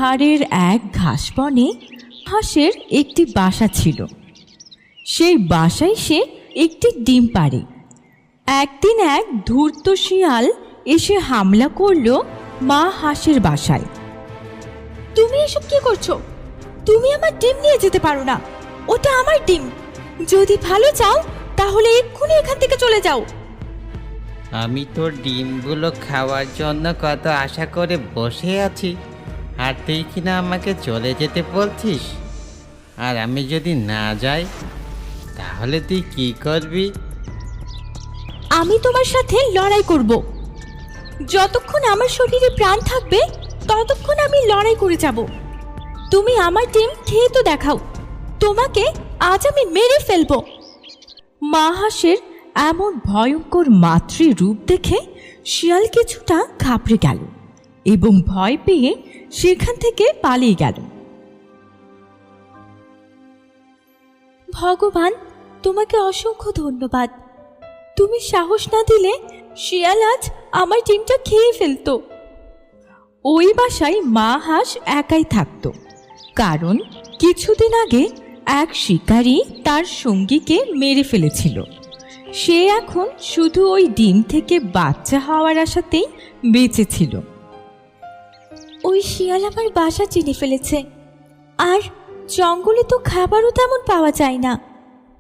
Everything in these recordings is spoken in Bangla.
ধারের এক ঘাস বনে হাঁসের একটি বাসা ছিল। সেই বাসায় সে একটি ডিম পাড়ে। একদিন এক ধূর্ত শিয়াল এসে হামলা করলো মা হাঁসের বাসায়। তুমি এসব কি করছো? তুমি আমার ডিম নিয়ে যেতে পারো না, ওটা আমার ডিম। যদি ভালো চাও তাহলে এক্ষুনি এখান থেকে চলে যাও। আমি তোর ডিমগুলো খাওয়ার জন্য কত আশা করে বসে আছি, আর তুই কিনা আমাকে চলে যেতে বলছিস। আর আমি যদি না যাই তাহলে তুই কি করবি? আমি তোমার সাথে লড়াই করব। যতক্ষণ আমার শরীরে প্রাণ থাকবে ততক্ষণ আমি লড়াই করে যাব। তুমি আমার ডিম খেয়ে তো দেখাও, তোমাকে আজ আমি মেরে ফেলবো। মা হাঁসের এমন ভয়ঙ্কর মাতৃ রূপ দেখে শিয়াল কিছুটা ঘাবড়ে গেল এবং ভয় পেয়ে সেখান থেকে পালিয়ে গেল। ভগবান, তোমাকে অসংখ্য ধন্যবাদ। তুমি সাহস না দিলে শিয়াল আজ আমার ডিমটা খেয়ে ফেলতো। ওই বাসায় মা হাঁস একাই থাকত, কারণ কিছুদিন আগে এক শিকারী তার সঙ্গীকে মেরে ফেলেছিল। সে এখন শুধু ওই ডিম থেকে বাচ্চা হওয়ার আশাতেই বেঁচে ছিল। ওই শিয়াল আমার বাসা চিনে ফেলেছে, আর জঙ্গলে তো খাবারও তেমন পাওয়া যায় না।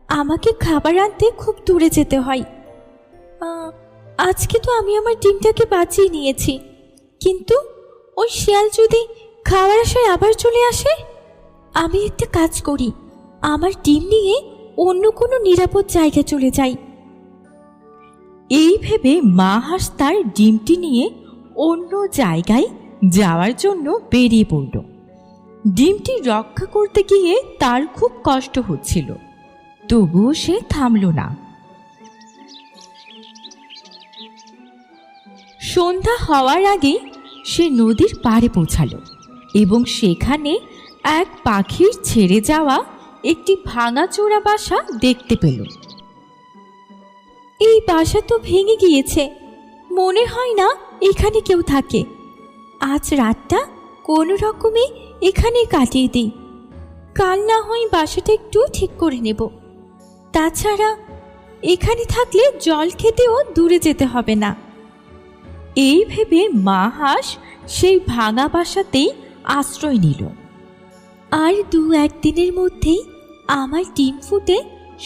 আমাকে খাবার আনতে খুব দূরে যেতে হয়। আজকে তো আমি আমার ডিমটাকে বাঁচিয়ে নিয়েছি, কিন্তু ওই শিয়াল যদি খাওয়ার আশায় আবার চলে আসে, আমি একটা কাজ করি, আমার ডিম নিয়ে অন্য কোনো নিরাপদ জায়গায় চলে যাই। এই ভেবে মা হাঁস তার ডিমটি নিয়ে অন্য জায়গায় যাওয়ার জন্য বেরিয়ে পড়ল। ডিমটি রক্ষা করতে গিয়ে তার খুব কষ্ট হচ্ছিল, তবুও সে থামল না। সন্ধ্যা হওয়ার আগেই সে নদীর পাড়ে পৌঁছালো এবং সেখানে এক পাখির ছেড়ে যাওয়া একটি ভাঙাচোরা বাসা দেখতে পেল। এই বাসা তো ভেঙে গিয়েছে, মনে হয় না এখানে কেউ থাকে। আজ রাতটা কোনো রকমে এখানে কাটিয়ে দিই, কাল না হয় বাসাটা একটু ঠিক করে নেব। তাছাড়া এখানে থাকলে জল খেতেও দূরে যেতে হবে না। এই ভেবে মা হাঁস সেই ভাঙা বাসাতেই আশ্রয় নিল। আর ২-১ দিনের মধ্যেই আমার ডিম ফুটে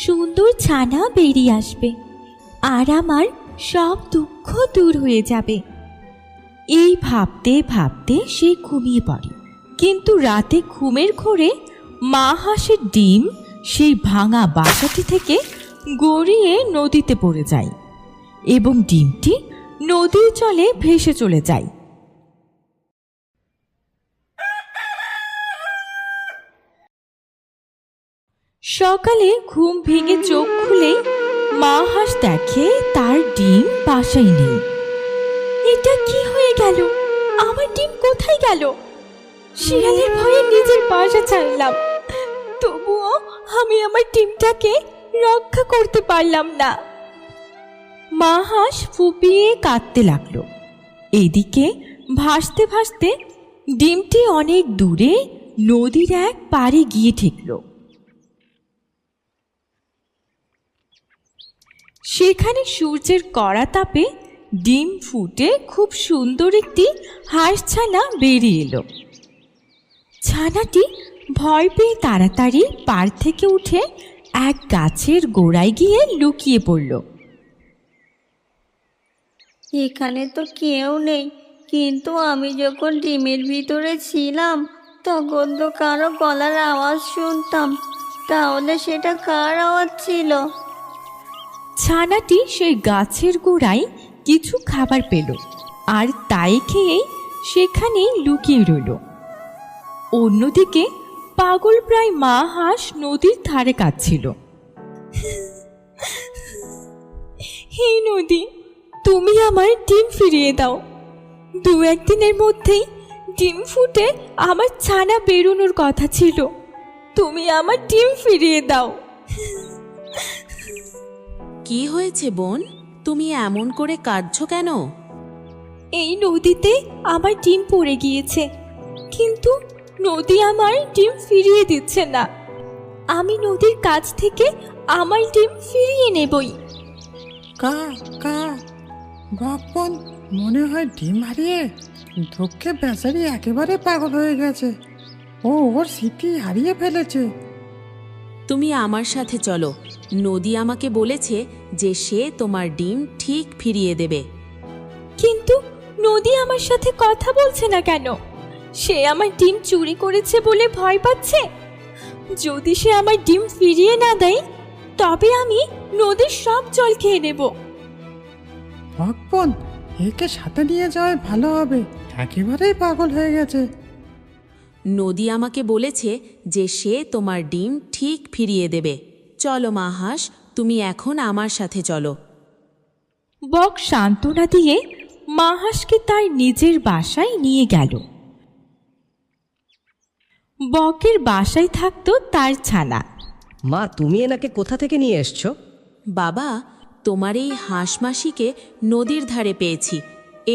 সুন্দর ছানা বেরিয়ে আসবে, আর আমার সব দুঃখ দূর হয়ে যাবে। এই ভাবতে ভাবতে সে ঘুমিয়ে পড়ে। কিন্তু রাতে ঘুমের ঘোরে মা হাঁসের ডিম সেই ভাঙা বাসাটি থেকে গড়িয়ে নদীতে পড়ে যায় এবং ডিমটি নদীর জলে ভেসে চলে যায়। সকালে ঘুম ভেঙে চোখ খুলেই মা হাঁস দেখে তার ডিম বাসায় নেই। এটা কি হয়ে গেল? আমার ডিম কোথায় গেল? শিয়ালের ভয়ে নিজের বাসা ছাড়লাম, তবুও আমি আমার ডিমটাকে রক্ষা করতে পারলাম না। মা হাঁস ফুপিয়ে কাঁদতে লাগলো। এদিকে ভাসতে ভাসতে ডিমটি অনেক দূরে নদীর এক পাড়ে গিয়ে ঠেকল। সেখানে সূর্যের কড়া তাপে ডিম ফুটে খুব সুন্দর একটি হাঁস ছানা বেরিয়ে এলো। ছানাটি ভয় পেয়ে তাড়াতাড়ি পাড় থেকে উঠে এক গাছের গোড়ায় গিয়ে লুকিয়ে পড়ল। এখানে তো কেউ নেই, কিন্তু আমি যখন ডিমের ভিতরে ছিলাম তখন তো কারো গলার আওয়াজ শুনতাম। তাহলে সেটা কার আওয়াজ ছিল? ছানাটি সেই গাছের গোড়ায় কিছু খাবার পেল, আর তাই খেয়েই সেখানেই লুকিয়ে রইল। অন্যদিকে পাগল প্রায় মা হাঁস নদীর ধারে কাঁদছিল। হে নদী, তুমি আমার ডিম ফিরিয়ে দাও। ২-১ দিনের মধ্যেই ডিম ফুটে আমার ছানা বেরোনোর কথা ছিল, তুমি আমার ডিম ফিরিয়ে দাও। কি হয়েছে বোন, তুমি এমন করে কাঁদছো কেন? এই নদীতে আমার ডিম পড়ে গিয়েছে, কিন্তু নদী আমার ডিম ফিরিয়ে দিচ্ছে না। আমি নদীর কাছ থেকে আমার ডিম ফিরিয়ে নেবই। কা কা বকবন মনে হয় ডিম হারিয়ে দুঃখে বেচারি একেবারে পাগল হয়ে গেছে। ও ওর স্মৃতি হারিয়ে ফেলেছে। তুমি আমার সাথে চলো। নদী আমাকে বলেছে যে সে তোমার ডিম ঠিক ফিরিয়ে দেবে। কিন্তু নদী আমার সাথে কথা বলছে না কেন? সে আমার ডিম চুরি করেছে বলে ভয় পাচ্ছে। যদি সে আমার ডিম ফিরিয়ে না দেয় তবে আমি নদীর সব জল খেয়ে নেব। বকবন একে সাথে নিয়ে যাওয়াই ভালো হবে, একেবারেই পাগল হয়ে গেছে। নদী আমাকে বলেছে যে সে তোমার ডিম ঠিক ফিরিয়ে দেবে। চলো মা হাঁস, তুমি এখন আমার সাথে চলো। বক সান্ত্বনা দিয়ে মা হাঁসকে তার নিজের বাসায় নিয়ে গেল। বকের বাসায় থাকতো তার ছানা। মা, তুমি এনাকে কোথা থেকে নিয়ে এসছো? বাবা, তোমার এই হাঁস মাসিকে নদীর ধারে পেয়েছি।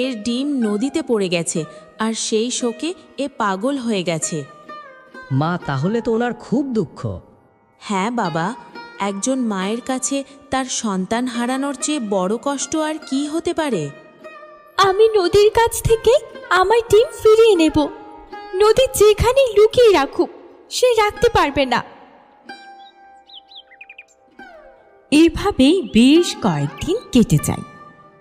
এর ডিম নদীতে পড়ে গেছে আর সেই শোকে এ পাগল হয়ে গেছে। মা, তাহলে তো ওনার খুব দুঃখ। হ্যাঁ বাবা, একজন মায়ের কাছে তার সন্তান হারানোর চেয়ে বড় কষ্ট আর কি হতে পারে? আমি নদীর কাছ থেকে আমার ডিম ফিরিয়ে নেব। নদী যেখানে লুকিয়ে রাখুক সে রাখতে পারবে না। এভাবেই বেশ কয়েকদিন কেটে যায়।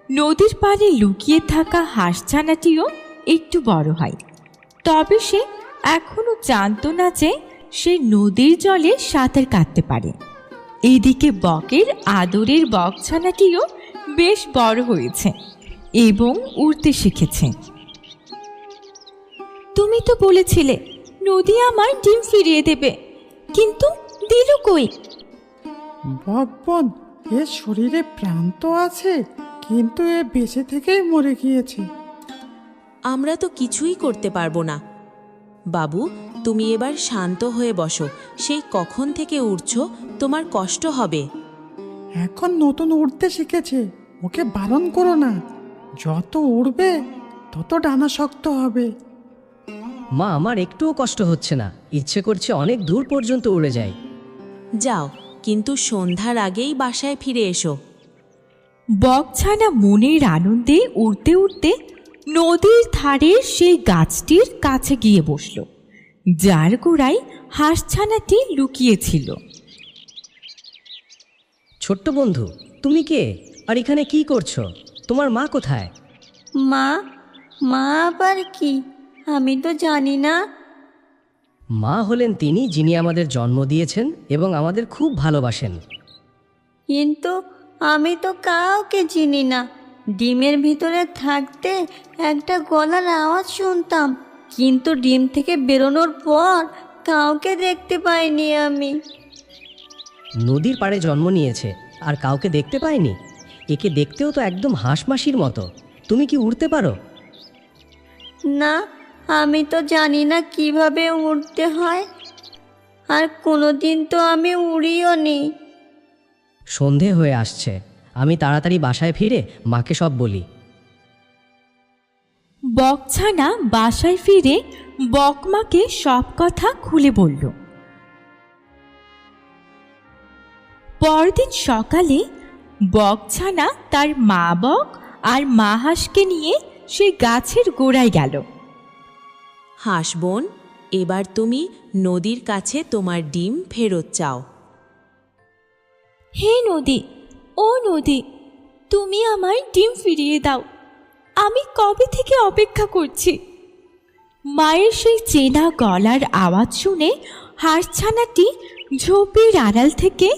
নদীর পাড়ে লুকিয়ে থাকা হাঁসছানাটিও একটু বড় হয়। তবে সে এখনো জানতো না যে সে নদীর জলে সাঁতার কাটতে পারে। এদিকে বকের আদরের বকছানাটিও বেশ বড় হয়েছে এবং উড়তে শিখেছে। তুমি তো বলেছিলে নদী আমার ডিম ফিরিয়ে দেবে, কিন্তু দিল কই? বকবন এর শরীরে প্রাণ তো আছে, কিন্তু এ বেঁচে থেকেই মরে গিয়েছে। আমরা তো কিছুই করতে পারবো না। বাবু, তুমি এবার শান্ত হয়ে বসো। সেই কখন থেকে উড়ছো, তোমার কষ্ট হবে। এখন নতুন উড়তে শিখেছে, ওকে বারণ করো না। যত উড়বে তত ডানা শক্ত হবে। মা, আমার একটুও কষ্ট হচ্ছে না, ইচ্ছে করছে অনেক দূর পর্যন্ত উড়ে যাই। যাও, কিন্তু সন্ধ্যার আগেই বাসায় ফিরে এসো। বকছানা মনের আনন্দে উড়তে উড়তে নদীর ধারে সেই গাছটির কাছে গিয়ে বসল, যার গোড়ায় হাঁসছানাটি লুকিয়েছিল। ছোট্ট বন্ধু, তুমি কে? আর এখানে কি করছো? তোমার মা কোথায়? মা মা আবার কি? আমি তো জানি না। মা হলেন তিনি যিনি আমাদের জন্ম দিয়েছেন এবং আমাদের খুব ভালোবাসেন। কিন্তু আমি তো কাউকে চিনি না। ডিমের ভিতরে থাকতে একটা গলার আওয়াজ শুনতাম, কিন্তু ডিম থেকে বেরোনোর পর কাউকে দেখতে পাইনি আমি। নদীর পাড়ে জন্ম নিয়েছে আর কাউকে দেখতে পায়নি? একে দেখতেও তো একদম হাঁস মাসির মতো। তুমি কি উড়তে পারো? না, আমি তো জানি না কিভাবে উড়তে হয়, আর কোনোদিন তো আমি উড়িও নি। সন্ধে হয়ে আসছে, আমি তাড়াতাড়ি বাসায় ফিরে মাকে সব বলি। বকছানা বাসায় ফিরে বকমাকে সব কথা খুলে বলল। পরদিন সকালে বকছানা তার মা বক আর মা হাঁসকে নিয়ে সে গাছের গোড়ায় গেল। হাঁস বোন, এবার তুমি নদীর কাছে তোমার ডিম ফেরত চাও। হে নদী, ও নদী, তুমি আমার ডিম ফিরিয়ে দাও। আমি কবে থেকে অপেক্ষা করছি। মায়ের সেই চেনা গলার আওয়াজ শুনে হাঁসছানাটি ঝোপের আড়াল থেকে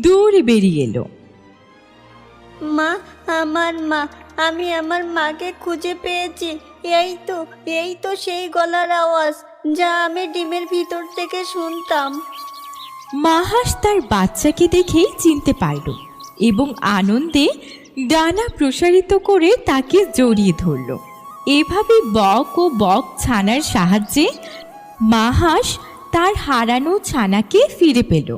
দৌড়ে বেরিয়ে এলো। মা, আমার মা, আমি আমার মাকে খুঁজে পেয়েছি। এই তো সেই গলার আওয়াজ যা আমি ডিমের ভিতর থেকে শুনতাম। মা হাঁস তার বাচ্চাকে দেখেই চিনতে পারল এবং আনন্দে ডানা প্রসারিত করে তাকে জড়িয়ে ধরল। এভাবে বক ও বক ছানার সাহায্যে মা হাঁস তার হারানো ছানাকে ফিরে পেল।